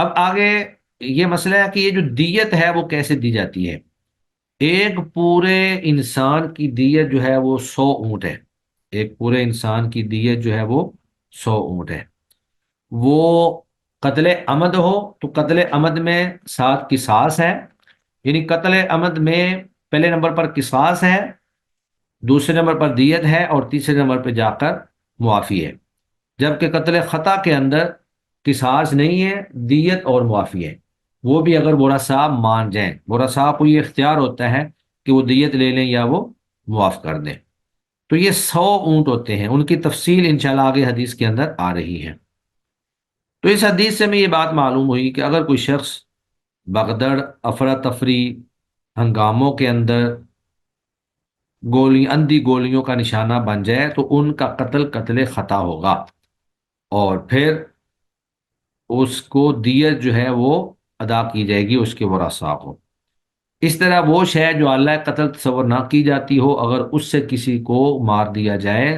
اب آگے یہ مسئلہ ہے کہ یہ جو دیت ہے وہ کیسے دی جاتی ہے۔ ایک پورے انسان کی دیت جو ہے وہ 100 اونٹ ہے۔ ایک پورے انسان کی دیت جو ہے وہ 100 اونٹ ہے۔ وہ قتل عمد ہو تو قتل عمد میں ساتھ قصاص ہے، یعنی قتل عمد میں پہلے نمبر پر قصاص ہے، دوسرے نمبر پر دیت ہے، اور تیسرے نمبر پہ جا کر معافی ہے۔ جبکہ قتل خطا کے اندر قصاص نہیں ہے، دیت اور معافی ہے۔ وہ بھی اگر ورثاء مان جائیں، ورثاء کو یہ اختیار ہوتا ہے کہ وہ دیت لے لیں یا وہ معاف کر دیں۔ تو یہ 100 اونٹ ہوتے ہیں، ان کی تفصیل انشاءاللہ آگے حدیث کے اندر آ رہی ہے۔ تو اس حدیث سے میں یہ بات معلوم ہوئی کہ اگر کوئی شخص بغدڑ، افراتفری، ہنگاموں کے اندر اندھی گولیوں کا نشانہ بن جائے تو ان کا قتل قتل خطا ہوگا، اور پھر اس کو دیت جو ہے وہ ادا کی جائے گی اس کے ورثاء کو۔ اس طرح وہ شے جو اللہ قتل تصور نہ کی جاتی ہو، اگر اس سے کسی کو مار دیا جائے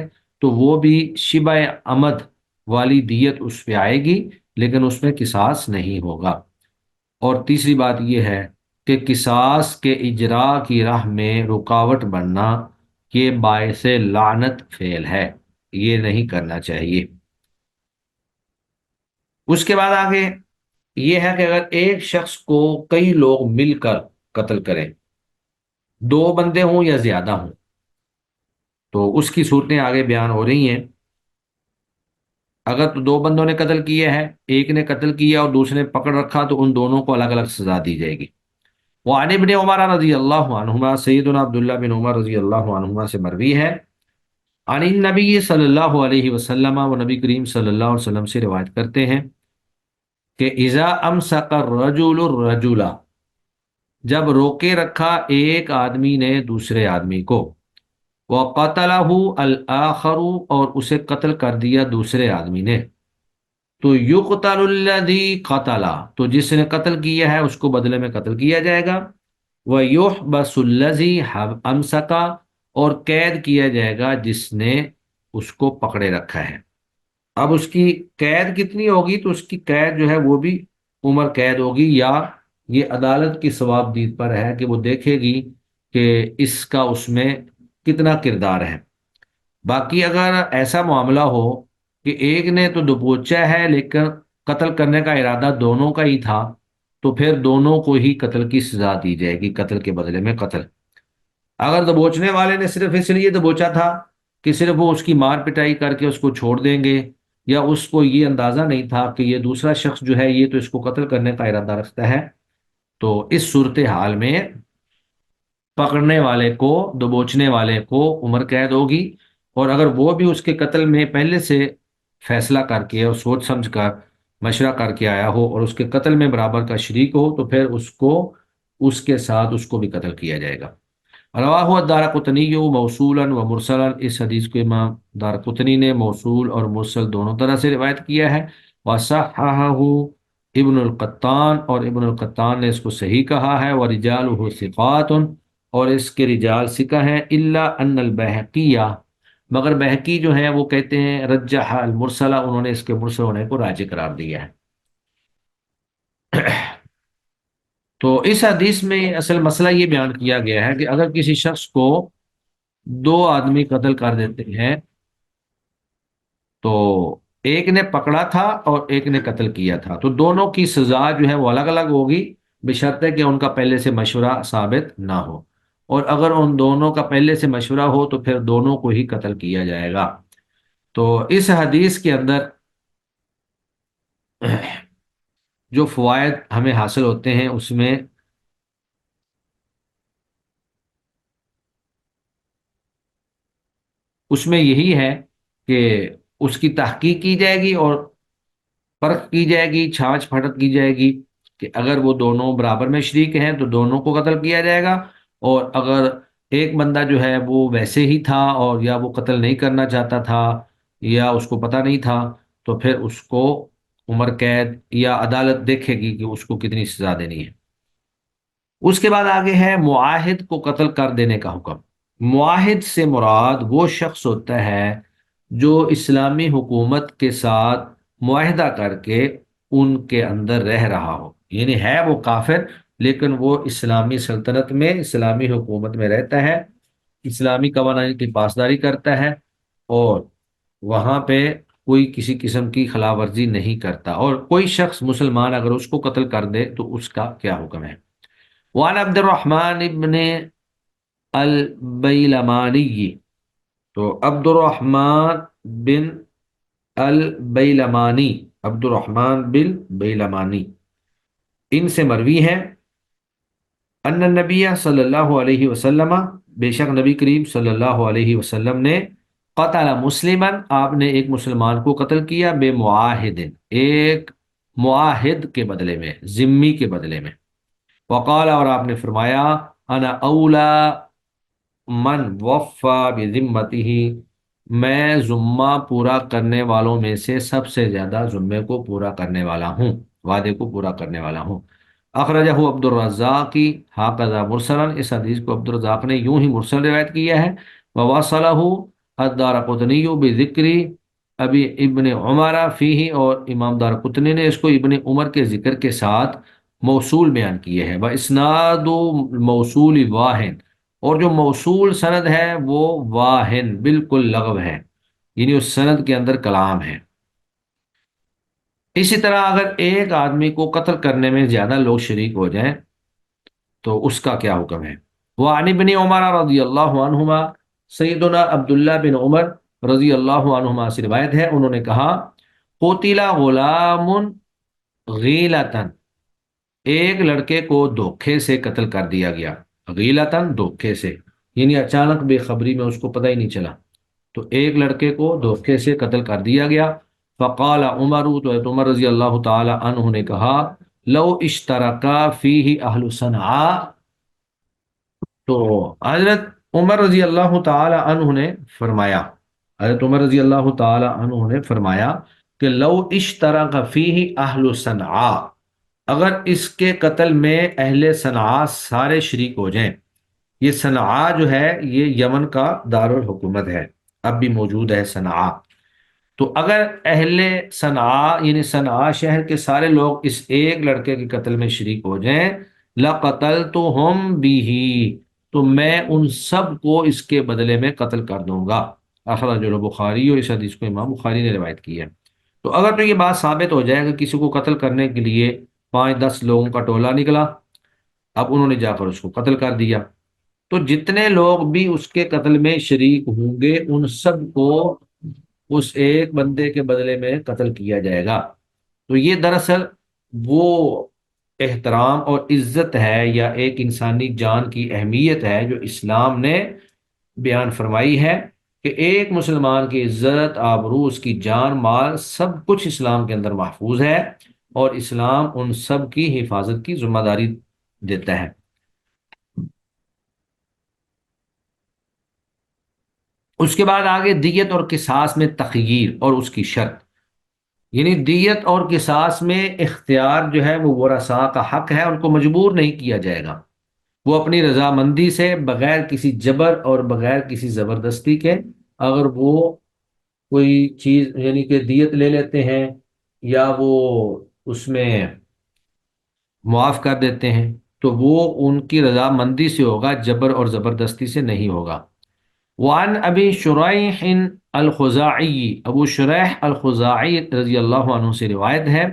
تو وہ بھی شبہ عمد والی دیت اس پہ آئے گی، لیکن اس میں قصاص نہیں ہوگا۔ اور تیسری بات یہ ہے کہ قصاص کے اجراء کی راہ میں رکاوٹ بننا یہ باعث لعنت فعل ہے، یہ نہیں کرنا چاہیے۔ اس کے بعد آگے یہ ہے کہ اگر ایک شخص کو کئی لوگ مل کر قتل کریں، 2 بندے ہوں یا زیادہ ہوں، تو اس کی صورتیں آگے بیان ہو رہی ہیں۔ اگر تو 2 بندوں نے قتل کیا ہے، ایک نے قتل کیا اور دوسرے نے پکڑ رکھا، تو ان دونوں کو الگ الگ سزا دی جائے گی۔ وعن ابن عمر رضی اللہ عنہما، سیدنا عبداللہ بن عمر رضی اللہ عنہما سے مروی ہے، عن النبی صلی اللہ علیہ وسلم، وہ نبی کریم صلی اللہ علیہ وسلم سے روایت کرتے ہیں کہ اذا امسک الرجل الرجل، جب روکے رکھا ایک آدمی نے دوسرے آدمی کو، وَقَتَلَهُ الْآخَرُ، اور اسے قتل کر دیا دوسرے آدمی نے، تو يُقْتَلُ الَّذِي قَتَلَ، تو جس نے قتل کیا ہے اس کو بدلے میں قتل کیا جائے گا، وَيُحْبَسُ الَّذِي أَمْسَكَ، اور قید کیا جائے گا جس نے اس کو پکڑے رکھا ہے۔ اب اس کی قید کتنی ہوگی؟ تو اس کی قید جو ہے وہ بھی عمر قید ہوگی، یا یہ عدالت کی ثواب دید پر ہے کہ وہ دیکھے گی کہ اس کا اس میں کتنا کردار ہے۔ باقی اگر ایسا معاملہ ہو کہ ایک نے تو دبوچا ہے لیکن قتل کرنے کا ارادہ دونوں کا ہی تھا، تو پھر دونوں کو ہی قتل کی سزا دی جائے گی، قتل کے بدلے میں قتل۔ اگر دبوچنے والے نے صرف اس لیے دبوچا تھا کہ صرف وہ اس کی مار پٹائی کر کے اس کو چھوڑ دیں گے، یا اس کو یہ اندازہ نہیں تھا کہ یہ دوسرا شخص جو ہے یہ تو اس کو قتل کرنے کا ارادہ رکھتا ہے، تو اس صورتحال میں پکڑنے والے کو، دبوچنے والے کو عمر قید ہوگی، اور اگر وہ بھی اس کے قتل میں پہلے سے فیصلہ کر کے اور سوچ سمجھ کر مشورہ کر کے آیا ہو اور اس کے قتل میں برابر کا شریک ہو، تو پھر اس کو اس کے ساتھ اس کو بھی قتل کیا جائے گا۔ رواہ الدارقطنی موصولا و مرسلا، اس حدیث کو امام دارقطنی نے موصول اور مرسل دونوں طرح سے روایت کیا ہے۔ وصححہ ابن القطان، اور ابن القطان نے اس کو صحیح کہا ہے۔ ورجالہ ثقات، اور اس کے رجال ثقہ ہیں۔ الا ان البیہقیہ، مگر بہقی جو ہیں وہ کہتے ہیں رجح المرسلہ، انہوں نے اس کے مرسل ہونے کو راجح قرار دیا ہے۔ تو اس حدیث میں اصل مسئلہ یہ بیان کیا گیا ہے کہ اگر کسی شخص کو 2 آدمی قتل کر دیتے ہیں، تو ایک نے پکڑا تھا اور ایک نے قتل کیا تھا، تو دونوں کی سزا جو ہے وہ الگ الگ ہوگی، بشرطے کہ ان کا پہلے سے مشورہ ثابت نہ ہو، اور اگر ان دونوں کا پہلے سے مشورہ ہو تو پھر دونوں کو ہی قتل کیا جائے گا۔ تو اس حدیث کے اندر جو فوائد ہمیں حاصل ہوتے ہیں اس میں یہی ہے کہ اس کی تحقیق کی جائے گی اور پرکھ کی جائے گی، چھانچ پھٹک کی جائے گی کہ اگر وہ دونوں برابر میں شریک ہیں تو دونوں کو قتل کیا جائے گا، اور اگر ایک بندہ جو ہے وہ ویسے ہی تھا اور یا وہ قتل نہیں کرنا چاہتا تھا یا اس کو پتہ نہیں تھا، تو پھر اس کو عمر قید یا عدالت دیکھے گی کہ اس کو کتنی سزا دینی ہے۔ اس کے بعد آگے ہے معاہد کو قتل کر دینے کا حکم۔ معاہد سے مراد وہ شخص ہوتا ہے جو اسلامی حکومت کے ساتھ معاہدہ کر کے ان کے اندر رہ رہا ہو، یعنی ہے وہ کافر لیکن وہ اسلامی سلطنت میں، اسلامی حکومت میں رہتا ہے، اسلامی قوانین کی پاسداری کرتا ہے، اور وہاں پہ کوئی کسی قسم کی خلاف ورزی نہیں کرتا، اور کوئی شخص مسلمان اگر اس کو قتل کر دے تو اس کا کیا حکم ہے۔ وعن عبد الرحمن ابن البیلمانی، تو عبد الرحمن بن البیلمانی، عبد الرحمن بن بیلمانی، ان سے مروی ہے ان النبی صلی اللہ علیہ وسلم، بے شک نبی کریم صلی اللہ علیہ وسلم نے قتل مسلمن، آپ نے ایک مسلمان کو قتل کیا، بے معاہد، ایک معاہد کے بدلے میں، ذمی کے بدلے میں، وقال، اور آپ نے فرمایا، انا اولا من وفا بذمتہ، میں ذمہ پورا کرنے والوں میں سے سب سے زیادہ ذمے کو پورا کرنے والا ہوں، وعدے کو پورا کرنے والا ہوں۔ اخرجہ عبد الرزاق ہاکذا مرسلا، اس حدیث کو عبد الرزاق نے یوں ہی مرسل روایت کیا ہے، وواصلہ الدارقطنی بذکر ابی ابن عمر فیہ، اور امام دارقطنی نے اس کو ابن عمر کے ذکر کے ساتھ موصول بیان کیے ہیں، واسناد موصول واہن، اور جو موصول سند ہے وہ واہن، بالکل لغو ہے، یعنی اس سند کے اندر کلام ہے۔ اسی طرح اگر ایک آدمی کو قتل کرنے میں زیادہ لوگ شریک ہو جائیں تو اس کا کیا حکم ہے۔ وعن ابن عمر رضی اللہ عنہما، سیدنا عبداللہ بن عمر رضی اللہ عنہما سے روایت ہے، انہوں نے کہا، قتل غلام غیلتن، ایک لڑکے کو دھوکے سے قتل کر دیا گیا، غیلتن دھوکے سے، یعنی اچانک بے خبری میں اس کو پتہ ہی نہیں چلا، تو ایک لڑکے کو دھوکے سے قتل کر دیا گیا۔ فقال عمر، تو حضرت عمر رضی اللہ تعالی عنہ نے کہا، لو اشترکا فیہ اہل صنعاء، تو حضرت عمر رضی اللہ تعالی عنہ نے فرمایا، حضرت عمر رضی اللہ تعالی عنہ نے فرمایا کہ لو اشترک فیہ اہل صنعاء، اگر اس کے قتل میں اہل صنعاء سارے شریک ہو جائیں، یہ صنعاء جو ہے یہ یمن کا دارالحکومت ہے، اب بھی موجود ہے صنعاء، تو اگر اہل صنعاء یعنی صنعاء شہر کے سارے لوگ اس ایک لڑکے کے قتل میں شریک ہو جائیں، لَقَتَلْتُهُمْ بِهِ، تو میں ان سب کو اس کے بدلے میں قتل کر دوں گا۔ اخرجہ البخاری، اور اس حدیث کو امام بخاری نے روایت کی ہے۔ تو اگر تو یہ بات ثابت ہو جائے کہ کسی کو قتل کرنے کے لیے 5-10 لوگوں کا ٹولہ نکلا، اب انہوں نے جا کر اس کو قتل کر دیا، تو جتنے لوگ بھی اس کے قتل میں شریک ہوں گے ان سب کو اس ایک بندے کے بدلے میں قتل کیا جائے گا۔ تو یہ دراصل وہ احترام اور عزت ہے، یا ایک انسانی جان کی اہمیت ہے جو اسلام نے بیان فرمائی ہے، کہ ایک مسلمان کی عزت، آبرو، اس کی جان، مال، سب کچھ اسلام کے اندر محفوظ ہے، اور اسلام ان سب کی حفاظت کی ذمہ داری دیتا ہے۔ اس کے بعد آگے دیت اور قصاص میں تخییر اور اس کی شرط، یعنی دیت اور قصاص میں اختیار جو ہے وہ ورثاء کا حق ہے، ان کو مجبور نہیں کیا جائے گا، وہ اپنی رضامندی سے، بغیر کسی جبر اور بغیر کسی زبردستی کے، اگر وہ کوئی چیز یعنی کہ دیت لے لیتے ہیں یا وہ اس میں معاف کر دیتے ہیں، تو وہ ان کی رضامندی سے ہوگا، جبر اور زبردستی سے نہیں ہوگا۔ وعن ابی شریح الخزاعی، ابو شریح الخزاعی رضی اللہ عنہ سے روایت ہے،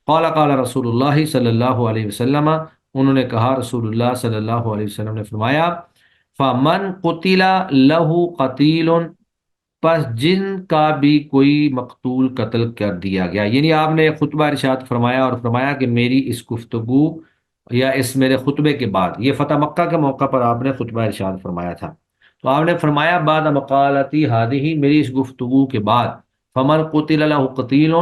قال قال رسول اللہ صلی اللہ علیہ وسلم، انہوں نے کہا، رسول اللہ صلی اللہ علیہ وسلم نے فرمایا، فمن قتل له قتیل، پس جن کا بھی کوئی مقتول قتل کر دیا گیا، یعنی آپ نے خطبہ ارشاد فرمایا اور فرمایا کہ میری اس گفتگو یا اس میرے خطبے کے بعد، یہ فتح مکہ کے موقع پر آپ نے خطبہ ارشاد فرمایا تھا، تو آپ نے فرمایا بعد مقالتی ہادی، میری اس گفتگو کے بعد، فمن قتل له قتیل،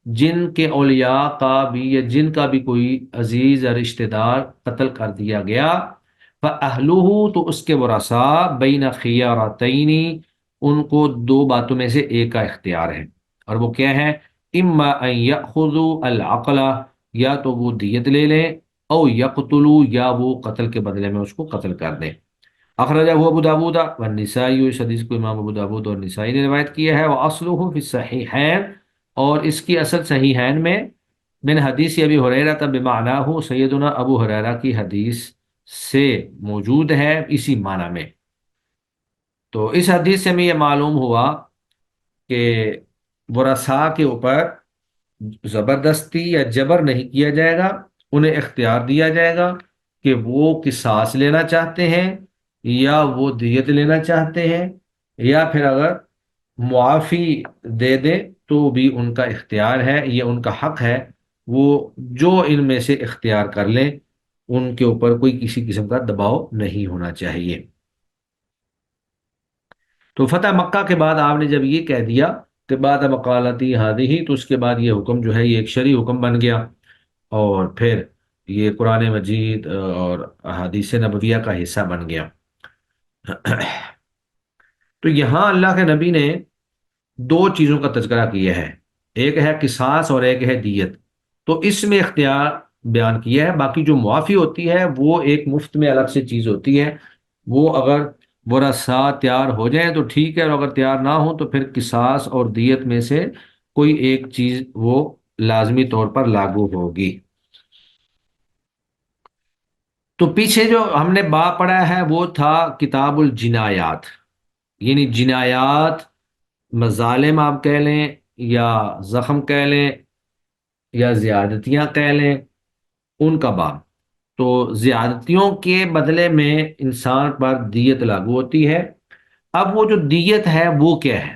جن کے اولیاء کا بھی یا جن کا بھی کوئی عزیز یا رشتہ دار قتل کر دیا گیا، فاہلہ، تو اس کے ورثاء، بین خیارتین، ان کو دو باتوں میں سے ایک کا اختیار ہے، اور وہ کیا ہے، اما ان یاخذوا العقل، یا تو وہ دیت لے لیں، او یقتلوا، یا وہ قتل کے بدلے میں اس کو قتل کر دیں۔ اخرجہ ابو داود والنسائی، اس حدیث کو امام ابو داود اور نسائی نے روایت کیا ہے، واصلہ فی الصحیحین، اور اس کی اصل صحیحین میں من حدیث ابی ہریرہ بمعناہ، سیدنا ابو ہریرہ کی حدیث سے موجود ہے اسی معنی میں۔ تو اس حدیث سے میں یہ معلوم ہوا کہ ورثاء کے اوپر زبردستی یا جبر نہیں کیا جائے گا، انہیں اختیار دیا جائے گا کہ وہ قصاص لینا چاہتے ہیں یا وہ دیت لینا چاہتے ہیں، یا پھر اگر معافی دے دے تو بھی ان کا اختیار ہے، یہ ان کا حق ہے، وہ جو ان میں سے اختیار کر لیں، ان کے اوپر کوئی کسی قسم کا دباؤ نہیں ہونا چاہیے۔ تو فتح مکہ کے بعد آپ نے جب یہ کہہ دیا کہ بعد مقالتی ہادی، تو اس کے بعد یہ حکم جو ہے یہ ایک شرعی حکم بن گیا، اور پھر یہ قرآن مجید اور احادیث نبویہ کا حصہ بن گیا۔ تو یہاں اللہ کے نبی نے دو چیزوں کا تذکرہ کیا ہے، ایک ہے قصاص اور ایک ہے دیت۔ تو اس میں اختیار بیان کیا ہے، باقی جو معافی ہوتی ہے وہ ایک مفت میں الگ سے چیز ہوتی ہے، وہ اگر ورثاء تیار ہو جائیں تو ٹھیک ہے، اور اگر تیار نہ ہوں تو پھر قصاص اور دیت میں سے کوئی ایک چیز وہ لازمی طور پر لاگو ہوگی۔ تو پیچھے جو ہم نے باب پڑھا ہے وہ تھا کتاب الجنایات، یعنی جنایات، مظالم آپ کہہ لیں یا زخم کہہ لیں یا زیادتیاں کہہ لیں، ان کا باب۔ تو زیادتیوں کے بدلے میں انسان پر دیت لاگو ہوتی ہے۔ اب وہ جو دیت ہے وہ کیا ہے،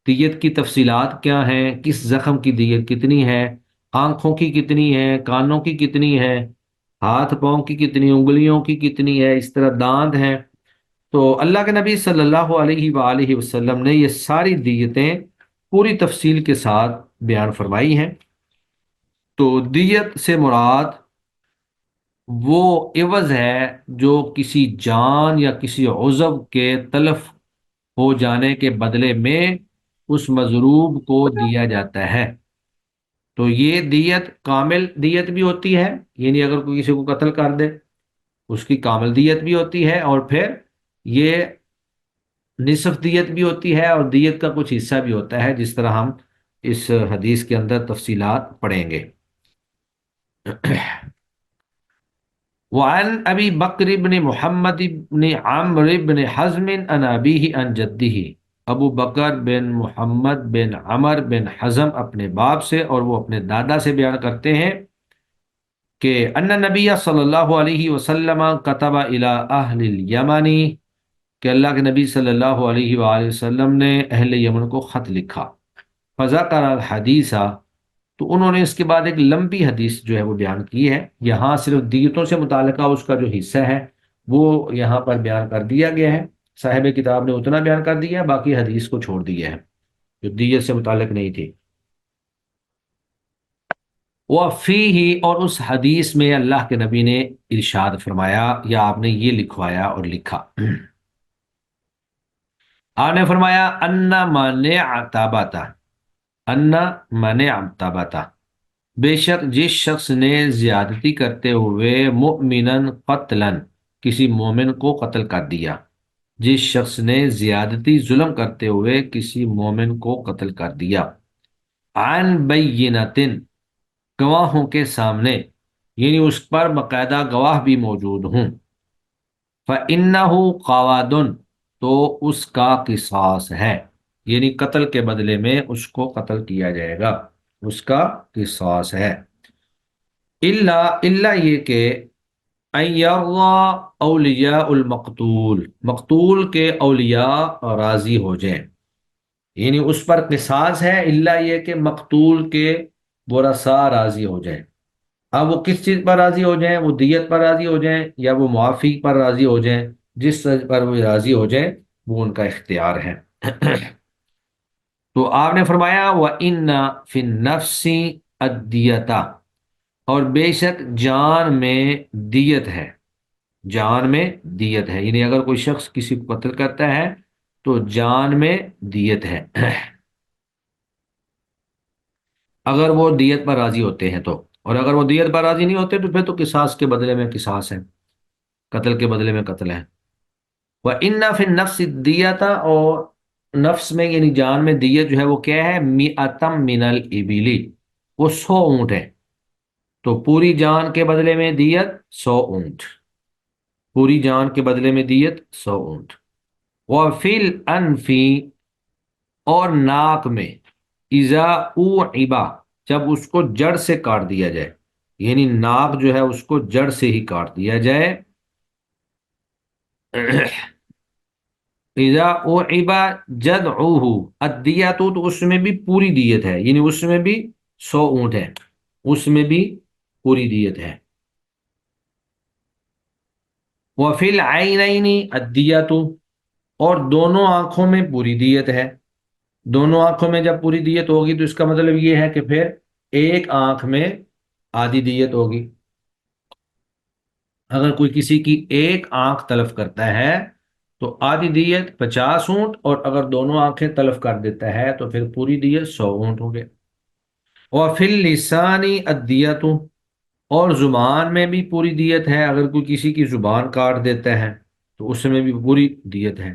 دیت کی تفصیلات کیا ہیں، کس زخم کی دیت کتنی ہے، آنکھوں کی کتنی ہے، کانوں کی کتنی ہے، ہاتھ پاؤں کی کتنی، انگلیوں کی کتنی ہے، اس طرح دانت ہیں۔ تو اللہ کے نبی صلی اللہ علیہ وآلہ وسلم نے یہ ساری دیتیں پوری تفصیل کے ساتھ بیان فرمائی ہیں۔ تو دیت سے مراد وہ عوض ہے جو کسی جان یا کسی عضو کے تلف ہو جانے کے بدلے میں اس مضروب کو دیا جاتا ہے۔ تو یہ دیت کامل دیت بھی ہوتی ہے، یعنی اگر کوئی کسی کو قتل کر دے اس کی کامل دیت بھی ہوتی ہے، اور پھر یہ نصف دیت بھی ہوتی ہے، اور دیت کا کچھ حصہ بھی ہوتا ہے، جس طرح ہم اس حدیث کے اندر تفصیلات پڑھیں گے۔ وعن ابی بکر بن محمد بن عمرو بن حزم عن ابیہ عن جدہ، ابو بکر بن محمد بن عمر بن حزم اپنے باپ سے اور وہ اپنے دادا سے بیان کرتے ہیں کہ ان نبی صلی اللہ علیہ وسلم کتب الی اہل الیمن، کہ اللہ کے نبی صلی اللہ علیہ وآلہ وسلم نے اہل یمن کو خط لکھا۔ فذکر الحدیث، تو انہوں نے اس کے بعد ایک لمبی حدیث جو ہے وہ بیان کی ہے، یہاں صرف دیتوں سے متعلقہ اس کا جو حصہ ہے وہ یہاں پر بیان کر دیا گیا ہے، صاحب کتاب نے اتنا بیان کر دیا ہے، باقی حدیث کو چھوڑ دیا ہے جو دیت سے متعلق نہیں تھی۔ وفیہ، اور اس حدیث میں اللہ کے نبی نے ارشاد فرمایا یا آپ نے یہ لکھوایا اور لکھا، آپ نے فرمایا ان منع تاباتا، ان منع تاباتا، بے شک جس شخص نے زیادتی کرتے ہوئے مؤمنن قتلاً، کسی مومن کو قتل کر دیا، جس شخص نے زیادتی ظلم کرتے ہوئے کسی مومن کو قتل کر دیا، عن بینتن، گواہوں کے سامنے، یعنی اس پر باقاعدہ گواہ بھی موجود ہوں، فَإِنَّهُ قَوَادٌ، تو اس کا قصاص ہے، یعنی قتل کے بدلے میں اس کو قتل کیا جائے گا، اس کا قصاص ہے۔ الا یہ کہ ان یرضى اولیاء المقتول، مقتول کے اولیاء راضی ہو جائیں، یعنی اس پر قصاص ہے الا یہ کہ مقتول کے ورثاء راضی ہو جائیں۔ اب وہ کس چیز پر راضی ہو جائیں، وہ دیت پر راضی ہو جائیں یا وہ معافی پر راضی ہو جائیں، جس چیز پر وہ راضی ہو جائیں وہ ان کا اختیار ہے۔ تو آپ نے فرمایا وَإِنَّ فِي النَّفْسِ الدِّيَةَ، اور بے شک جان میں دیت ہے، جان میں دیت ہے، یعنی اگر کوئی شخص کسی کو قتل کرتا ہے تو جان میں دیت ہے، اگر وہ دیت پر راضی ہوتے ہیں تو، اور اگر وہ دیت پر راضی نہیں ہوتے تو پھر تو قصاص کے بدلے میں قصاص ہے، قتل کے بدلے میں قتل ہے۔ وَإِنَّ فِي النَّفْسِ الدِّيَةَ، اور نفس میں یعنی جان میں دیت جو ہے وہ کیا ہے، مِئَةً مِّنَ الْإِبِلِ، وہ 100 اونٹ ہے، تو پوری جان کے بدلے میں دیت 100 اونٹ، پوری جان کے بدلے میں دیت 100 اونٹ۔ وفی الانفی، اور ناک میں، اذا اوعبا، جب اس کو جڑ سے کاٹ دیا جائے، یعنی ناک جو ہے اس کو جڑ سے ہی کاٹ دیا جائے، اذا اوعبا جذعہ الدیۃ، تو اس میں بھی پوری دیت ہے، یعنی اس میں بھی 100 اونٹ ہے، اس میں بھی پوری دیت ہے۔ وفی العینین الدیۃ، اور دونوں آنکھوں میں پوری دیت ہے۔ دونوں آنکھوں میں جب پوری دیت ہوگی تو اس کا مطلب یہ ہے کہ پھر ایک آنکھ میں آدھی دیت ہوگی۔ اگر کوئی کسی کی ایک آنکھ تلف کرتا ہے تو آدھی دیت 50 اونٹ، اور اگر دونوں آنکھیں تلف کر دیتا ہے تو پھر پوری دیت 100 اونٹ ہو گئے۔ وفی اللسان الدیۃ، اور زبان میں بھی پوری دیت ہے، اگر کوئی کسی کی زبان کاٹ دیتا ہے تو اس میں بھی پوری دیت ہے۔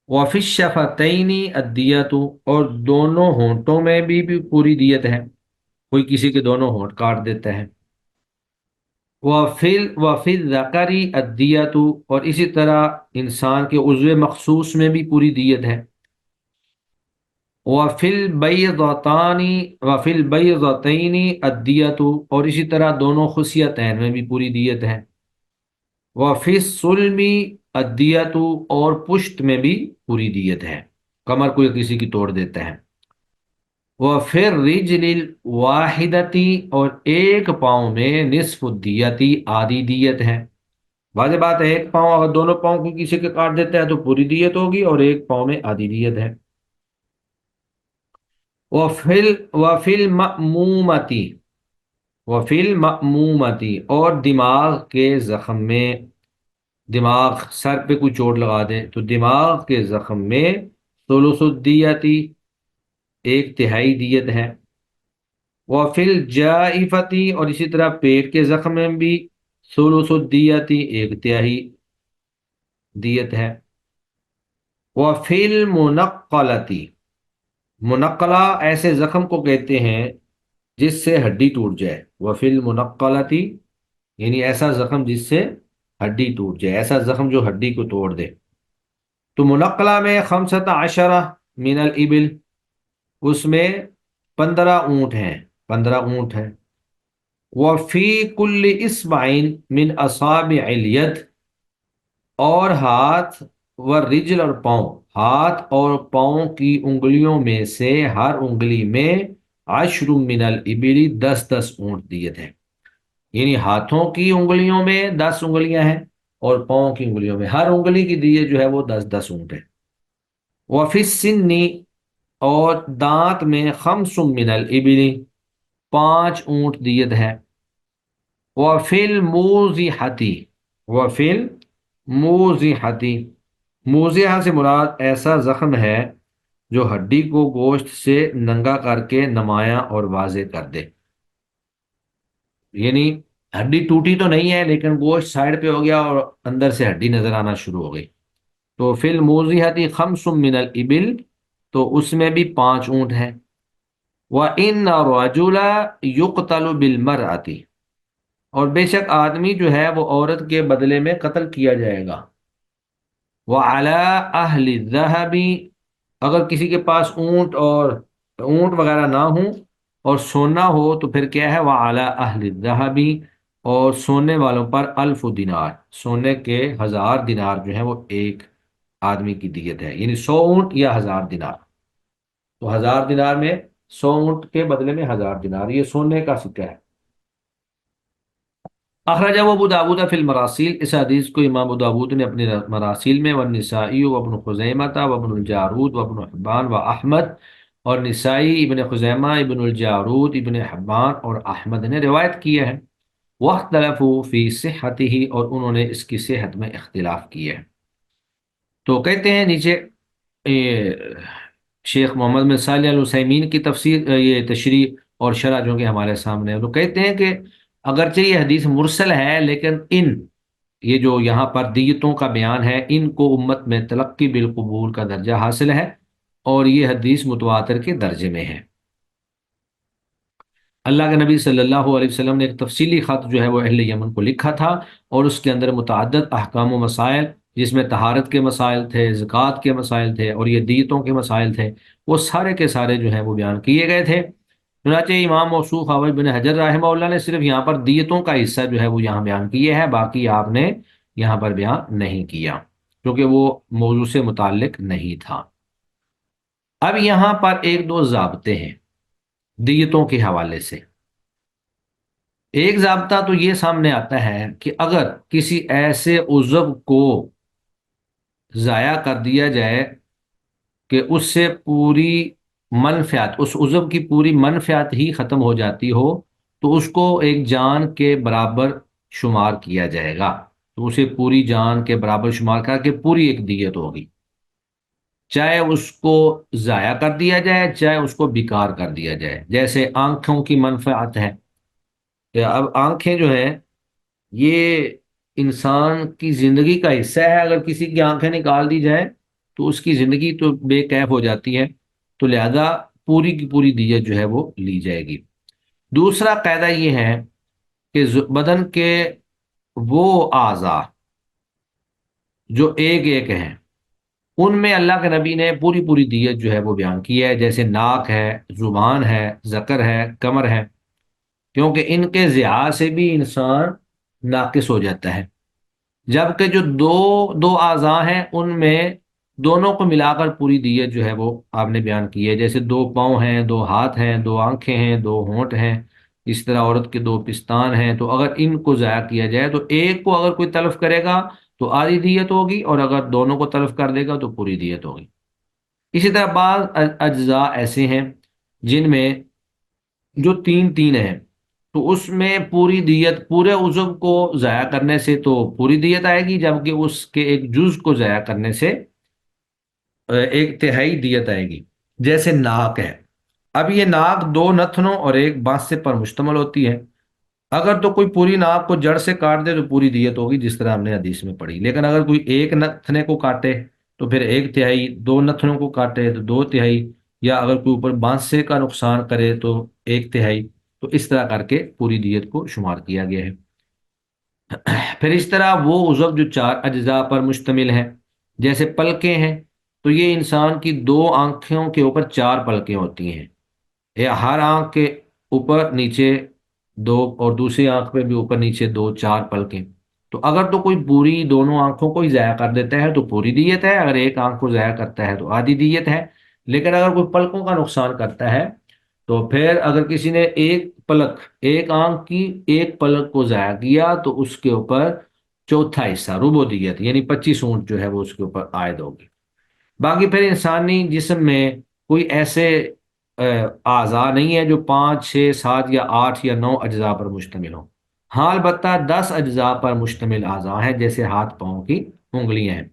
وفی الشفتین الدیۃ، اور دونوں ہونٹوں میں بھی پوری دیت ہے، کوئی کسی کے دونوں ہونٹ کاٹ دیتا ہے۔ وفی الذکر الدیۃ، اور اسی طرح انسان کے عضو مخصوص میں بھی پوری دیت ہے۔ وفی البیضتان وفی البیضتین الدیۃ، اور اسی طرح دونوں خصیتین میں بھی پوری دیت ہے۔ وفی الصلب الدیۃ، اور پشت میں بھی پوری دیت ہے، کمر کوئی کسی کی توڑ دیتا ہے۔ وفی الرجل الواحدۃ، اور ایک پاؤں میں نصف الدیت، آدھی دیت ہے۔ واضح بات ہے، ایک پاؤں اگر دونوں پاؤں کو کسی کے کاٹ دیتا ہے تو پوری دیت ہوگی، اور ایک پاؤں میں آدھی دیت ہے۔ وفی المأمومۃ، وفی المأمومۃ، اور دماغ کے زخم میں، دماغ سر پہ کوئی چوٹ لگا دے تو دماغ کے زخم میں ثلث الدیت، 1/3 دیت ہے۔ وفی الجائفۃ، اور اسی طرح پیٹ کے زخم میں بھی ثلث الدیت، 1/3 دیت ہے۔ وفی المنقلۃ، منقلہ ایسے زخم کو کہتے ہیں جس سے ہڈی ٹوٹ جائے، وفی المنقلۃ، یعنی ایسا زخم جس سے ہڈی ٹوٹ جائے، ایسا زخم جو ہڈی کو توڑ دے۔ تو منقلہ میں 15 من الابل، اس میں 15 اونٹ ہیں، 15 اونٹ ہیں۔ وفی کل اصبع من اصابع الید، اور ہاتھ، والرجل، اور پاؤں، ہاتھ اور پاؤں کی انگلیوں میں سے ہر انگلی میں 10 من الابل، 10 دیت ہے، یعنی ہاتھوں کی انگلیوں میں 10 انگلیاں ہیں اور پاؤں کی انگلیوں میں ہر انگلی کی دیت جو ہے وہ 10 اونٹ ہے۔ وفی السن، اور دانت میں 5 من الابل، 5 اونٹ دیت ہے۔ وفی الموضحۃ، وفی الموضحۃ، موضحہ سے مراد ایسا زخم ہے جو ہڈی کو گوشت سے ننگا کر کے نمایاں اور واضح کر دے، یعنی ہڈی ٹوٹی تو نہیں ہے لیکن گوشت سائڈ پہ ہو گیا اور اندر سے ہڈی نظر آنا شروع ہو گئی، تو فی الموضحۃ 5 من الابل، تو اس میں بھی 5 اونٹ ہیں۔ وَإِنَّ الرَّجُلَ يُقْتَلُ بِالْمَرْأَةِ، اور بے شک آدمی جو ہے وہ عورت کے بدلے میں قتل کیا جائے گا۔ وَعَلَىٰ أَهْلِ الذَّهَبِ، اگر کسی کے پاس اونٹ وغیرہ نہ ہوں اور سونا ہو تو پھر کیا ہے، وَعَلَىٰ أَهْلِ الذَّهَبِ، اور سونے والوں پر 1000 دینار، سونے کے 1000 دینار جو ہیں وہ ایک آدمی کی دیت ہے، یعنی 100 اونٹ یا 1000 دینار، تو 1000 دینار میں 100 اونٹ کے بدلے میں 1000 دینار، یہ سونے کا سکہ ہے۔ اخرجہ ابو داود فی المراسیل، اس حدیث کو امام ابو داود نے اپنے مراسیل میں، والنسائی وابن خزیمہ وابن الجارود وابن حبان واحمد، اور نسائی، ابن خزیمہ، ابن الجارود، ابن حبان اور احمد نے روایت کیا ہے۔ واختلفوا فی صحتہ، اور انہوں نے اس کی صحت میں اختلاف کیا ہے۔ تو کہتے ہیں نیچے شیخ محمد بن صالح العثیمین کی تفسیر، یہ تشریح اور شرح جو کہ ہمارے سامنے ہے، وہ کہتے ہیں کہ اگرچہ یہ حدیث مرسل ہے لیکن یہ جو یہاں پر دیتوں کا بیان ہے، ان کو امت میں تلقی بالقبول کا درجہ حاصل ہے، اور یہ حدیث متواتر کے درجے میں ہے۔ اللہ کے نبی صلی اللہ علیہ وسلم نے ایک تفصیلی خط جو ہے وہ اہل یمن کو لکھا تھا، اور اس کے اندر متعدد احکام و مسائل، جس میں طہارت کے مسائل تھے، زکوٰۃ کے مسائل تھے، اور یہ دیتوں کے مسائل تھے، وہ سارے کے سارے جو ہیں وہ بیان کیے گئے تھے۔ چنانچہ امام موصوف حافظ بن حجر رحمہ اللہ نے صرف یہاں پر دیتوں کا حصہ جو ہے وہ یہاں بیان کیے ہے، باقی آپ نے یہاں پر بیان نہیں کیا کیونکہ وہ موضوع سے متعلق نہیں تھا۔ اب یہاں پر ایک دو ضابطے ہیں دیتوں کے حوالے سے۔ ایک ضابطہ تو یہ سامنے آتا ہے کہ اگر کسی ایسے عضو کو ضائع کر دیا جائے کہ اس سے پوری منفعت، اس عضو کی پوری منفعت ہی ختم ہو جاتی ہو، تو اس کو ایک جان کے برابر شمار کیا جائے گا، تو اسے پوری جان کے برابر شمار کر کے پوری ایک دیت ہوگی، چاہے اس کو ضائع کر دیا جائے چاہے اس کو بیکار کر دیا جائے۔ جیسے آنکھوں کی منفعت ہے، کہ اب آنکھیں جو ہیں یہ انسان کی زندگی کا حصہ ہے، اگر کسی کی آنکھیں نکال دی جائے تو اس کی زندگی تو بے کیف ہو جاتی ہے، تو لہذا پوری کی پوری دیت جو ہے وہ لی جائے گی۔ دوسرا قاعدہ یہ ہے کہ بدن کے وہ اعضاء جو ایک ایک ہیں، ان میں اللہ کے نبی نے پوری پوری دیت جو ہے وہ بیان کی ہے، جیسے ناک ہے، زبان ہے، ذکر ہے، کمر ہے، کیونکہ ان کے ضیاع سے بھی انسان ناقص ہو جاتا ہے، جبکہ جو دو دو اعضاء ہیں ان میں دونوں کو ملا کر پوری دیت جو ہے وہ آپ نے بیان کی ہے، جیسے دو پاؤں ہیں، دو ہاتھ ہیں، دو آنکھیں ہیں، دو ہونٹ ہیں، اس طرح عورت کے دو پستان ہیں، تو اگر ان کو ضائع کیا جائے تو ایک کو اگر کوئی تلف کرے گا تو آدھی دیت ہوگی، اور اگر دونوں کو تلف کر دے گا تو پوری دیت ہوگی۔ اسی طرح بعض اجزاء ایسے ہیں جن میں جو تین تین ہیں، تو اس میں پوری دیت پورے عضو کو ضائع کرنے سے تو پوری دیت آئے گی، جبکہ اس کے ایک جز کو ضائع کرنے سے ایک تہائی دیت آئے گی۔ جیسے ناک ہے، اب یہ ناک دو نتنوں اور ایک بانس سے پر مشتمل ہوتی ہے، اگر تو کوئی پوری ناک کو جڑ سے کاٹ دے تو پوری دیت ہوگی، جس طرح ہم نے حدیث میں پڑھی، لیکن اگر کوئی ایک نتنے کو کاٹے تو پھر ایک تہائی، دو نتنوں کو کاٹے تو دو تہائی، یا اگر کوئی اوپر بانسے کا نقصان کرے تو ایک تہائی، تو اس طرح کر کے پوری دیت کو شمار کیا گیا ہے۔ پھر اس طرح وہ عضو جو چار اجزاء پر مشتمل ہے، جیسے پلکیں ہیں، تو یہ انسان کی دو آنکھوں کے اوپر چار پلکیں ہوتی ہیں، یا ہر آنکھ کے اوپر نیچے دو، اور دوسری آنکھ پہ بھی اوپر نیچے دو، چار پلکیں۔ تو اگر تو کوئی پوری دونوں آنکھوں کو ہی ضائع کر دیتا ہے تو پوری دیت ہے، اگر ایک آنکھ کو ضائع کرتا ہے تو آدھی دیت ہے، لیکن اگر کوئی پلکوں کا نقصان کرتا ہے تو پھر اگر کسی نے ایک پلک، ایک آنکھ کی ایک پلک کو ضائع کیا تو اس کے اوپر چوتھا حصہ ربع دیت، یعنی 25 اونٹ جو ہے وہ اس کے اوپر عائد ہوگی۔ باقی پھر انسانی جسم میں کوئی ایسے اعضاء نہیں ہے جو 5 6 7 یا 8 یا 9 اجزاء پر مشتمل ہوں، ہاں البتہ 10 اجزاء پر مشتمل اعضاء ہیں، جیسے ہاتھ پاؤں کی انگلیاں ہیں۔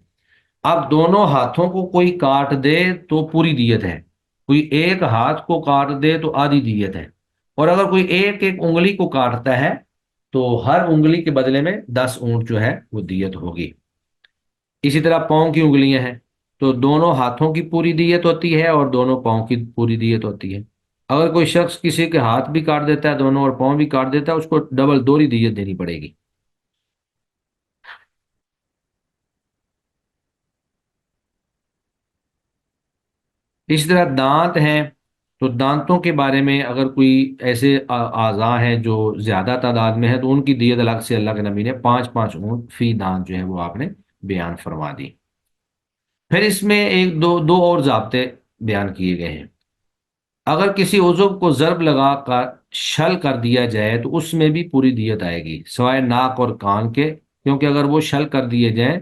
اب دونوں ہاتھوں کو کوئی کاٹ دے تو پوری دیت ہے، کوئی ایک ہاتھ کو کاٹ دے تو آدھی دیت ہے، اور اگر کوئی ایک ایک انگلی کو کاٹتا ہے تو ہر انگلی کے بدلے میں 10 اونٹ جو ہے وہ دیت ہوگی۔ اسی طرح پاؤں کی انگلیاں ہیں، تو دونوں ہاتھوں کی پوری دیت ہوتی ہے اور دونوں پاؤں کی پوری دیت ہوتی ہے۔ اگر کوئی شخص کسی کے ہاتھ بھی کاٹ دیتا ہے دونوں اور پاؤں بھی کاٹ دیتا ہے، اس کو ڈبل دوہری دیت دینی پڑے گی۔ اسی طرح دانت ہیں، تو دانتوں کے بارے میں اگر کوئی ایسے اعضاء ہیں جو زیادہ تعداد میں ہیں تو ان کی دیت الگ سے اللہ کے نبی نے 5 5 اونٹ فی دانت جو ہے وہ آپ نے بیان فرما دی۔ پھر اس میں ایک دو دو اور ضابطے بیان کیے گئے ہیں۔ اگر کسی عضو کو ضرب لگا کر شل کر دیا جائے تو اس میں بھی پوری دیت آئے گی، سوائے ناک اور کان کے، کیونکہ اگر وہ شل کر دیے جائیں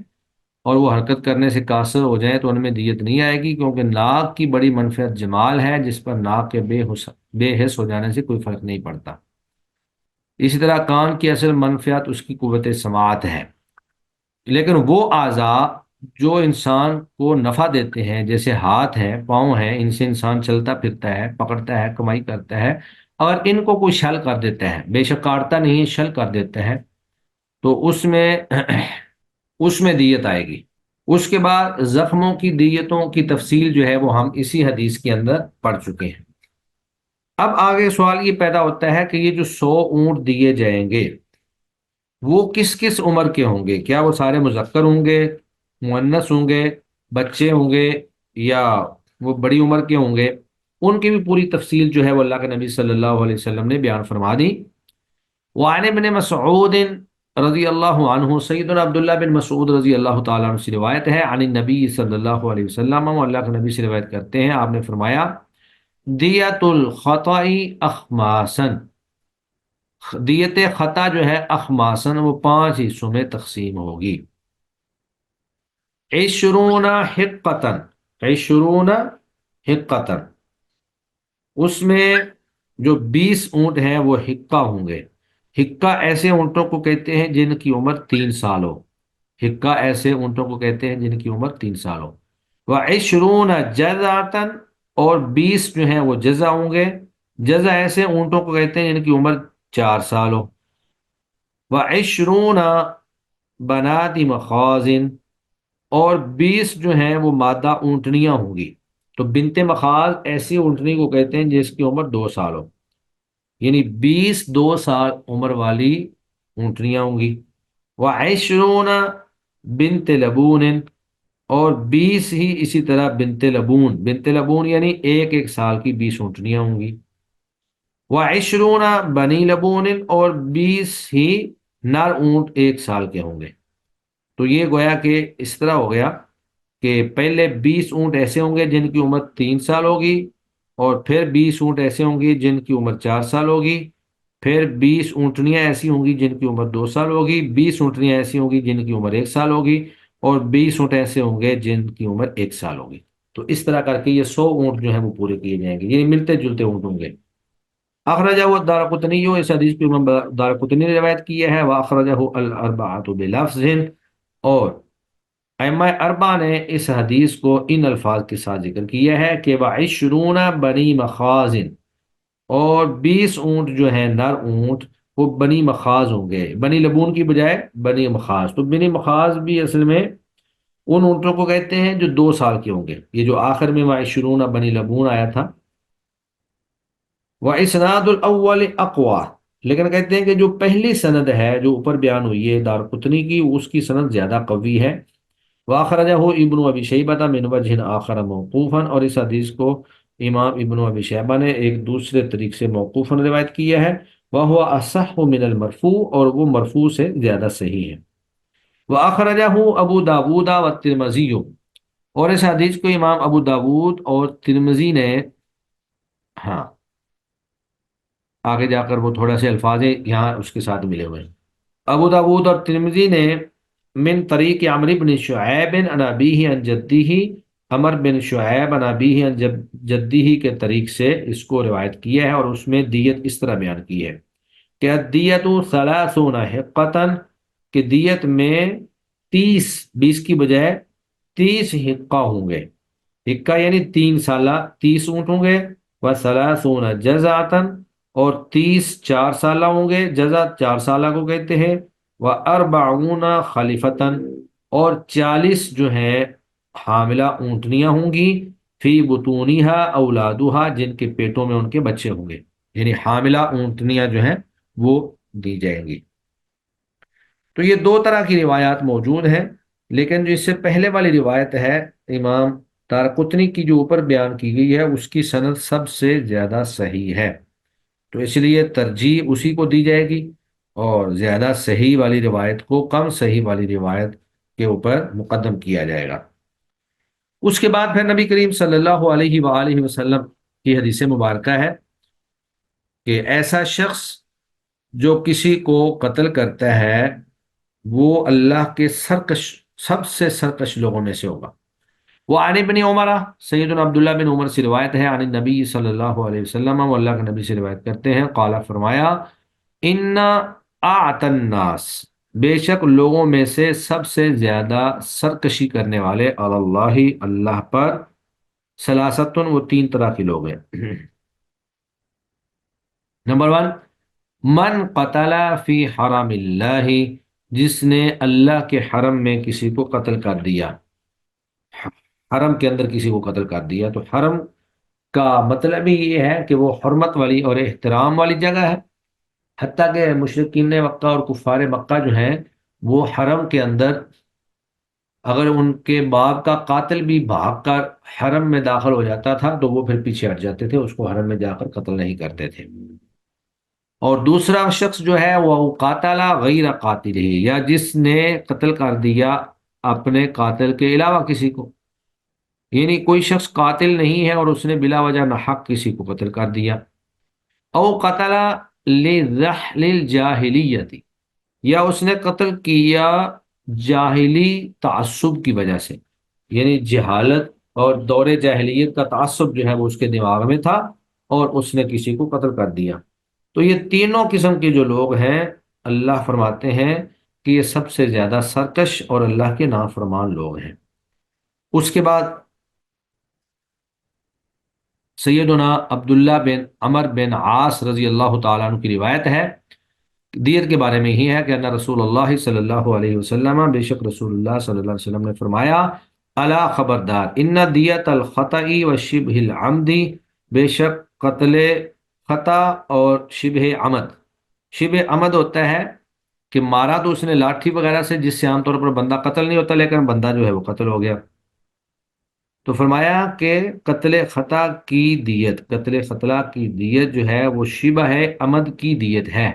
اور وہ حرکت کرنے سے قاصر ہو جائیں تو ان میں دیت نہیں آئے گی، کیونکہ ناک کی بڑی منفعت جمال ہے، جس پر ناک کے بے حس ہو جانے سے کوئی فرق نہیں پڑتا۔ اسی طرح کان کی اصل منفعت اس کی قوت سماعت ہے، لیکن وہ اعضاء جو انسان کو نفع دیتے ہیں، جیسے ہاتھ ہیں، پاؤں ہیں، ان سے انسان چلتا پھرتا ہے، پکڑتا ہے، کمائی کرتا ہے، اور ان کو کوئی شل کر دیتا ہے، بے شک کاٹتا نہیں، شل کر دیتا ہے، تو اس میں اس میں دیت آئے گی۔ اس کے بعد زخموں کی دیتوں کی تفصیل جو ہے وہ ہم اسی حدیث کے اندر پڑھ چکے ہیں۔ اب آگے سوال یہ پیدا ہوتا ہے کہ یہ جو 100 اونٹ دیے جائیں گے وہ کس کس عمر کے ہوں گے؟ کیا وہ سارے مذکر ہوں گے، مؤنث ہوں گے، بچے ہوں گے، یا وہ بڑی عمر کے ہوں گے؟ ان کی بھی پوری تفصیل جو ہے وہ اللہ کے نبی صلی اللہ علیہ وسلم نے بیان فرما دی۔ وعن ابن مسعود رضی اللہ عنہ، سیدنا عبداللہ بن مسعود رضی اللہ تعالیٰ عنہ سے روایت ہے، عن النبی صلی اللہ علیہ وسلم، وہ اللہ کے نبی سے روایت کرتے ہیں، آپ نے فرمایا دیت الخطأ اخماسن، دیت خطا جو ہے اخماسن وہ 5 حصوں میں تقسیم ہوگی۔ 20 حقتن، 20 حقتن، اس میں جو 20 اونٹ ہیں وہ حقہ ہوں گے۔ حقہ ایسے اونٹوں کو کہتے ہیں جن کی عمر 3 سال ہو، حقہ ایسے اونٹوں کو کہتے ہیں جن کی عمر 3 سال ہو۔ وعشرون جزعتن، اور 20 جو ہیں وہ جزع ہوں گے، جزع ایسے اونٹوں کو کہتے ہیں جن کی عمر 4 سال ہو۔ وعشرون بنات مخازن، اور 20 جو ہیں وہ مادہ اونٹنیاں ہوں گی۔ تو بنت مخاض ایسی اونٹنی کو کہتے ہیں جس کی عمر 2 سال ہو، یعنی 20 2 سال عمر والی اونٹنیاں ہوں گی۔ وعشرون بنت لبون، اور 20 ہی اسی طرح بنت لبون، بنت لبون یعنی 1 1 سال کی 20 اونٹنیاں ہوں گی۔ وعشرون بنی لبون، اور 20 ہی نر اونٹ 1 سال کے ہوں گے۔ تو یہ گویا کہ اس طرح ہو گیا کہ پہلے 20 اونٹ ایسے ہوں گے جن کی عمر 3 سال ہوگی، اور پھر 20 اونٹ ایسے ہوں گی جن کی عمر 4 سال ہوگی، پھر 20 اونٹنیاں ایسی ہوں گی جن کی عمر 2 سال ہوگی، 20 اونٹنیاں ایسی ہوں گی جن کی عمر 1 سال ہوگی، اور 20 اونٹ ایسے ہوں گے جن کی عمر 1 سال ہوگی۔ تو اس طرح کر کے یہ 100 اونٹ جو ہیں وہ پورے کیے جائیں گے، یعنی ملتے جلتے اونٹ ہوں گے۔ اخرجہ دارقطنی، اس حدیث کو امام دارقطنی نے روایت کیا ہے، واخرجہ الاربعۃ بلفظ، اور ائمہ اربعہ نے اس حدیث کو ان الفاظ کے ساتھ ذکر کیا ہے کہ وعشرون بنی مخازن، اور 20 اونٹ جو ہیں نر اونٹ وہ بنی مخاز ہوں گے، بنی لبون کی بجائے بنی مخاز۔ تو بنی مخاز بھی اصل میں ان اونٹوں کو کہتے ہیں جو 2 سال کے ہوں گے، یہ جو آخر میں وعشرون بنی لبون آیا تھا۔ واسناد الاول اقوا، لیکن کہتے ہیں کہ جو پہلی سند ہے جو اوپر بیان ہوئی ہے دارقطنی کی، اس کی سند زیادہ قوی ہے۔ واخرجہ ابن ابی شیبہ من وجہ آخر موقوفا، اور اس حدیث کو امام ابن ابی شیبہ نے ایک دوسرے طریق سے موقوفا روایت کیا ہے، وہو اصح من المرفوع، اور وہ مرفوع سے زیادہ صحیح ہے۔ واخرجہ ابو داود والترمذی، اور اس حدیث کو امام ابو داود اور ترمذی نے، ہاں آگے جا کر وہ تھوڑا سے الفاظ یہاں اس کے ساتھ ملے ہوئے ہیں، ابو داود اور ترمذی نے من طریق عمرو بن شعیب عن ابیہ عن جدہ، عمر بن شعیب عن ابیہ عن جدہ کے طریق سے اس کو روایت کیا ہے، اور اس میں دیت اس طرح بیان کی ہے کہ الدیت 30 حقتن، کہ دیت میں 30، 20 کی بجائے 30 حقہ ہوں گے۔ حقہ یعنی 3 سالہ، 30 اونٹ ہوں گے، و30 جزعتن، اور 30 4 سالہ ہوں گے، جزع 4 سالہ کو کہتے ہیں، و40 خلیفتن، اور 40 جو ہیں حاملہ اونٹنیاں ہوں گی، فی بطونہا اولادہا، جن کے پیٹوں میں ان کے بچے ہوں گے، یعنی حاملہ اونٹنیاں جو ہیں وہ دی جائیں گی۔ تو یہ 2 طرح کی روایات موجود ہیں، لیکن جو اس سے پہلے والی روایت ہے امام دارقطنی کی جو اوپر بیان کی گئی ہے، اس کی سند سب سے زیادہ صحیح ہے، تو اس لیے ترجیح اسی کو دی جائے گی، اور زیادہ صحیح والی روایت کو کم صحیح والی روایت کے اوپر مقدم کیا جائے گا۔ اس کے بعد پھر نبی کریم صلی اللہ علیہ وآلہ وسلم کی حدیث مبارکہ ہے کہ ایسا شخص جو کسی کو قتل کرتا ہے وہ اللہ کے سرکش، سب سے سرکش لوگوں میں سے ہوگا۔ وہ عن ابن عمر، سیدنا عبداللہ بن عمر سے روایت ہے، عن النبی صلی اللہ علیہ وسلم، وہ اللہ کے نبی سے روایت کرتے ہیں، قال فرمایا ان اعت الناس، بے شک لوگوں میں سے سب سے زیادہ سرکشی کرنے والے علی اللہ، اللہ پر، ثلاثتن، وہ 3 طرح کے لوگ ہیں۔ نمبر 1، من قتل فی حرم اللہ، جس نے اللہ کے حرم میں کسی کو قتل کر دیا، حرم کے اندر کسی کو قتل کر دیا۔ تو حرم کا مطلب ہی یہ ہے کہ وہ حرمت والی اور احترام والی جگہ ہے، حتیٰ کہ مشرکین مکہ اور کفار مکہ جو ہیں وہ حرم کے اندر اگر ان کے باپ کا قاتل بھی بھاگ کر حرم میں داخل ہو جاتا تھا تو وہ پھر پیچھے ہٹ جاتے تھے، اس کو حرم میں جا کر قتل نہیں کرتے تھے۔ اور دوسرا شخص جو ہے وہ قاتل غیر قاتل ہی، یا جس نے قتل کر دیا اپنے قاتل کے علاوہ کسی کو، یعنی کوئی شخص قاتل نہیں ہے اور اس نے بلا وجہ ناحق کسی کو قتل کر دیا۔ او قتل لرحل الجاہلیت، یا اس نے قتل کیا جاہلی تعصب کی وجہ سے، یعنی جہالت اور دور جاہلیت کا تعصب جو ہے وہ اس کے دماغ میں تھا اور اس نے کسی کو قتل کر دیا۔ تو یہ تینوں قسم کے جو لوگ ہیں، اللہ فرماتے ہیں کہ یہ سب سے زیادہ سرکش اور اللہ کے نافرمان لوگ ہیں۔ اس کے بعد سیدنا عبداللہ بن عمر بن عاص رضی اللہ تعالیٰ عنہ کی روایت ہے دیت کے بارے میں ہی ہے کہ ان رسول اللہ صلی اللہ علیہ وسلم، بے شک رسول اللہ صلی اللہ علیہ وسلم نے فرمایا، الا خبردار، ان دیت الخطأ و شبہ العمد، بے شک قتل خطا اور شبہ عمد، شبہ عمد ہوتا ہے کہ مارا تو اس نے لاٹھی وغیرہ سے، جس سے عام طور پر بندہ قتل نہیں ہوتا لیکن بندہ جو ہے وہ قتل ہو گیا، تو فرمایا کہ قتل خطا کی دیت، قتل خطا کی دیت جو ہے وہ شبہ عمد کی دیت ہے۔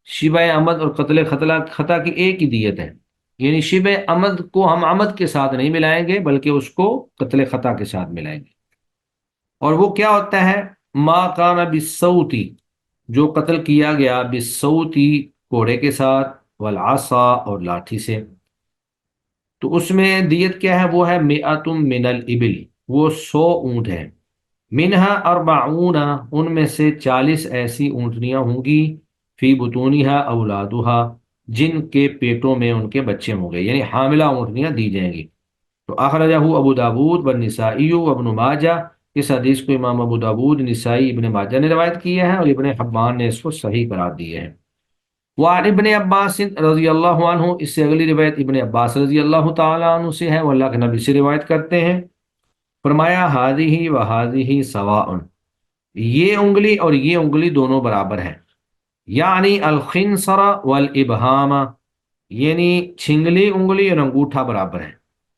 شبہ عمد اور قتل خطا کی ایک ہی دیت ہے، یعنی شبہ عمد کو ہم عمد کے ساتھ نہیں ملائیں گے بلکہ اس کو قتل خطا کے ساتھ ملائیں گے۔ اور وہ کیا ہوتا ہے؟ ما کان بالصوتی، جو قتل کیا گیا بالصوتی کوڑے کے ساتھ، والعصا اور لاٹھی سے، تو اس میں دیت کیا ہے؟ وہ ہے مئۃ من الابل، وہ 100 اونٹ ہے، منہا اربعون، ان میں سے 40 ایسی اونٹنیاں ہوں گی، فی بطونہا اولادہا، جن کے پیٹوں میں ان کے بچے ہوں گے، یعنی حاملہ اونٹنیاں دی جائیں گی۔ تو اخرجہ ابو داود والنسائی وابن ماجہ، اس حدیث کو امام ابو داود، نسائی، ابن ماجہ نے روایت کیا ہے اور ابن حبان نے اس کو صحیح قرار دیے ہیں۔ وعن ابن عباس رضی اللہ عنہ، اس سے اگلی روایت ابن عباس رضی اللہ تعالیٰ عنہ سے ہے، وہ اللہ کے نبی سے روایت کرتے ہیں، فرمایا ہذہ وہذہ سواء، یہ انگلی اور یہ انگلی دونوں برابر ہیں، یعنی الخنصر والابہام، یعنی چھنگلی انگلی اور انگوٹھا برابر ہے۔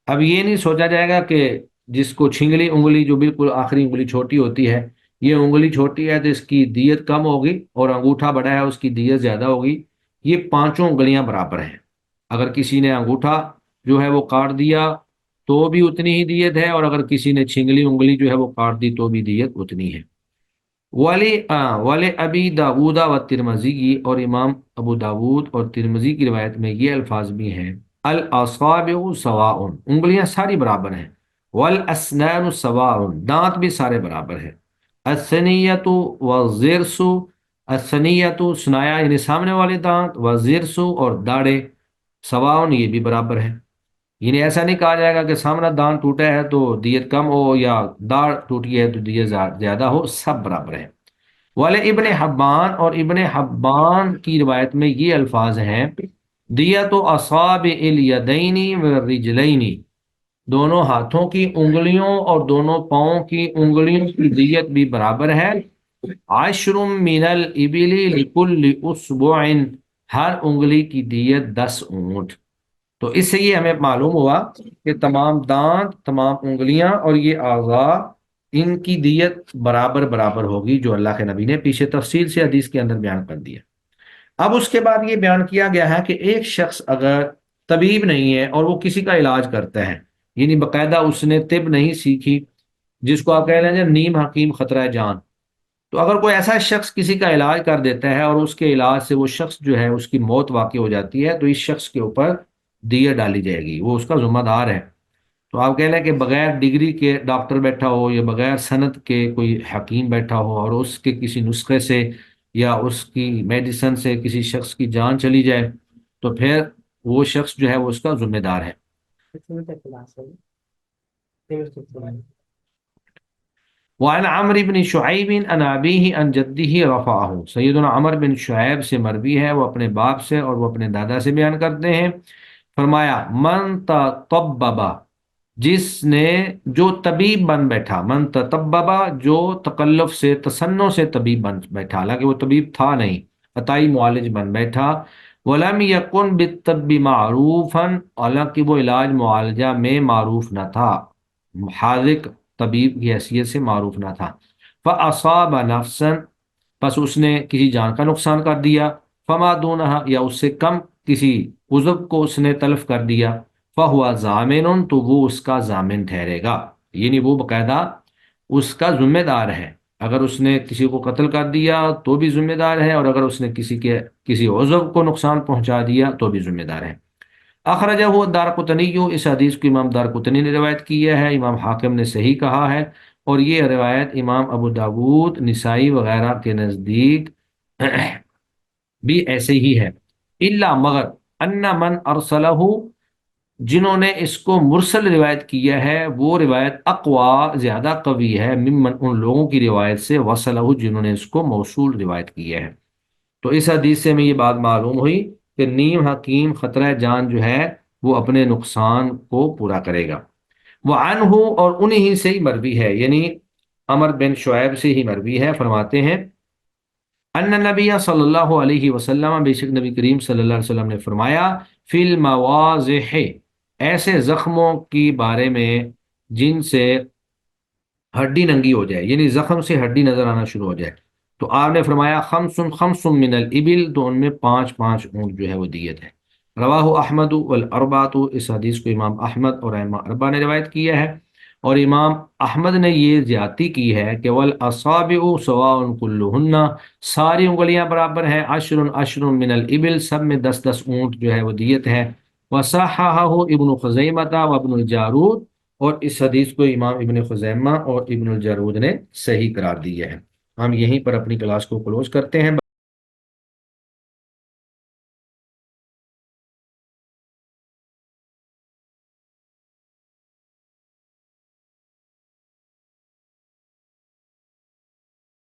اب یہ نہیں سوچا جائے گا کہ جس کو چھنگلی انگلی، جو بالکل آخری انگلی چھوٹی ہوتی ہے، یہ انگلی چھوٹی ہے تو اس کی دیت کم ہوگی اور انگوٹھا بڑا ہے اس کی دیت زیادہ ہوگی، یہ پانچوں انگلیاں برابر ہیں۔ اگر کسی نے انگوٹھا جو ہے وہ کاٹ دیا تو بھی اتنی ہی دیت ہے، اور اگر کسی نے چھنگلی انگلی جو ہے وہ کاٹ دی تو بھی دیت اتنی ہے۔ ولی ابی داود و ترمذی، اور امام ابو داود اور ترمذی کی روایت میں یہ الفاظ بھی ہیں، الاصابع سواء، انگلیاں ساری برابر ہیں، والاسنان سواء، دانت بھی سارے برابر ہیں، الثنیۃ والضرس، الثنیۃ سنایا یعنی سامنے والے دانت، والضرس اور داڑے، سواء یہ بھی برابر ہیں، یعنی ایسا نہیں کہا جائے گا کہ سامنا دانت ٹوٹا ہے تو دیت کم ہو یا داڑھ ٹوٹی ہے تو دیت زیادہ ہو، سب برابر ہیں۔ والے ابن حبان، اور ابن حبان کی روایت میں یہ الفاظ ہیں، دیت اصابع الیدین والرجلین، دونوں ہاتھوں کی انگلیوں اور دونوں پاؤں کی انگلیوں کی دیت بھی برابر ہے، 10 من الابل لکل اصبع، ہر انگلی کی دیت 10 اونٹ۔ تو اس سے یہ ہمیں معلوم ہوا کہ تمام دانت، تمام انگلیاں اور یہ اعضاء، ان کی دیت برابر برابر ہوگی، جو اللہ کے نبی نے پیچھے تفصیل سے حدیث کے اندر بیان کر دیا۔ اب اس کے بعد یہ بیان کیا گیا ہے کہ ایک شخص اگر طبیب نہیں ہے اور وہ کسی کا علاج کرتا ہے، یعنی باقاعدہ اس نے طب نہیں سیکھی، جس کو آپ کہہ لیں گے نیم حکیم خطرہ جان، تو اگر کوئی ایسا شخص کسی کا علاج کر دیتا ہے اور اس کے علاج سے وہ شخص جو ہے اس کی موت واقع ہو جاتی ہے، تو اس شخص کے اوپر دیت ڈالی جائے گی، وہ اس کا ذمہ دار ہے۔ تو آپ کہہ لیں کہ بغیر ڈگری کے ڈاکٹر بیٹھا ہو یا بغیر سند کے کوئی حکیم بیٹھا ہو اور اس کے کسی نسخے سے یا اس کی میڈیسن سے کسی شخص کی جان چلی جائے تو پھر وہ شخص جو ہے وہ اس کا ذمہ دار ہے۔ وعن عمرو بن شعیب عن ابیہ عن جدہ رفعہ، سیدنا عمر بن شعیب سے مروی ہے، وہ اپنے باپ سے اور وہ اپنے دادا سے بیان کرتے ہیں، فرمایا من تطبب، جس نے جو طبیب بن بیٹھا، من تطببا، جو تکلف سے تصنع سے طبیب بن بیٹھا، حالانکہ وہ طبیب تھا نہیں، عطائی معالج بن بیٹھا، ولم یکن بالطب معروفا، حالانکہ وہ علاج معالجہ میں معروف نہ تھا، حاذق طبیب کی حیثیت سے معروف نہ تھا، فاصاب نفسا، پس اس نے کسی جان کا نقصان کر دیا، فما دونہا، یا اس سے کم کسی عضو کو اس نے تلف کر دیا، فہو ضامن، تو وہ اس کا ضامن ٹھہرے گا، یعنی وہ باقاعدہ اس کا ذمہ دار ہے، اگر اس نے کسی کو قتل کر دیا تو بھی ذمہ دار ہے، اور اگر اس نے کسی عضو کو نقصان پہنچا دیا تو بھی ذمہ دار ہے۔ اخرجہ دارقطنی، اس حدیث کو امام دارقطنی نے روایت کیا ہے، امام حاکم نے صحیح کہا ہے، اور یہ روایت امام ابو داود، نسائی وغیرہ کے نزدیک بھی ایسے ہی ہے، الا مگر ان من ارسلہ، جنہوں نے اس کو مرسل روایت کیا ہے وہ روایت اقوا، زیادہ قوی ہے، ممن، ان لوگوں کی روایت سے، وصلہ، جنہوں نے اس کو موصول روایت کیا ہے۔ تو اس حدیث سے ہمیں یہ بات معلوم ہوئی کہ نیم حکیم خطرہ جان جو ہے وہ اپنے نقصان کو پورا کرے گا۔ وہ عنہ، اور انہی سے ہی مروی ہے، یعنی عمر بن شعیب سے ہی مروی ہے، فرماتے ہیں ان نبی صلی اللہ علیہ وسلم، بے شک نبی کریم صلی اللہ علیہ وسلم نے فرمایا، فی المواضح، ایسے زخموں کی بارے میں جن سے ہڈی ننگی ہو جائے، یعنی زخم سے ہڈی نظر آنا شروع ہو جائے، تو آپ نے فرمایا خمس خمس من الابل، تو ان میں پانچ پانچ اونٹ جو ہے وہ دیت ہے۔ رواہ احمد والاربعۃ، اس حدیث کو امام احمد اور ائمہ اربعہ نے روایت کیا ہے، اور امام احمد نے یہ زیادتی کی ہے کہ والاصابع سواء کلہن، ساری انگلیاں برابر ہیں، عشر عشر من الابل، سب میں 10 10 اونٹ جو ہے وہ دیت ہے۔ وصححہ ابن خزیمہ وابن الجارود، اور اس حدیث کو امام ابن خزیمہ اور ابن الجارود نے صحیح قرار دیا ہے۔ ہم یہیں پر اپنی کلاس کو کلوز کرتے ہیں۔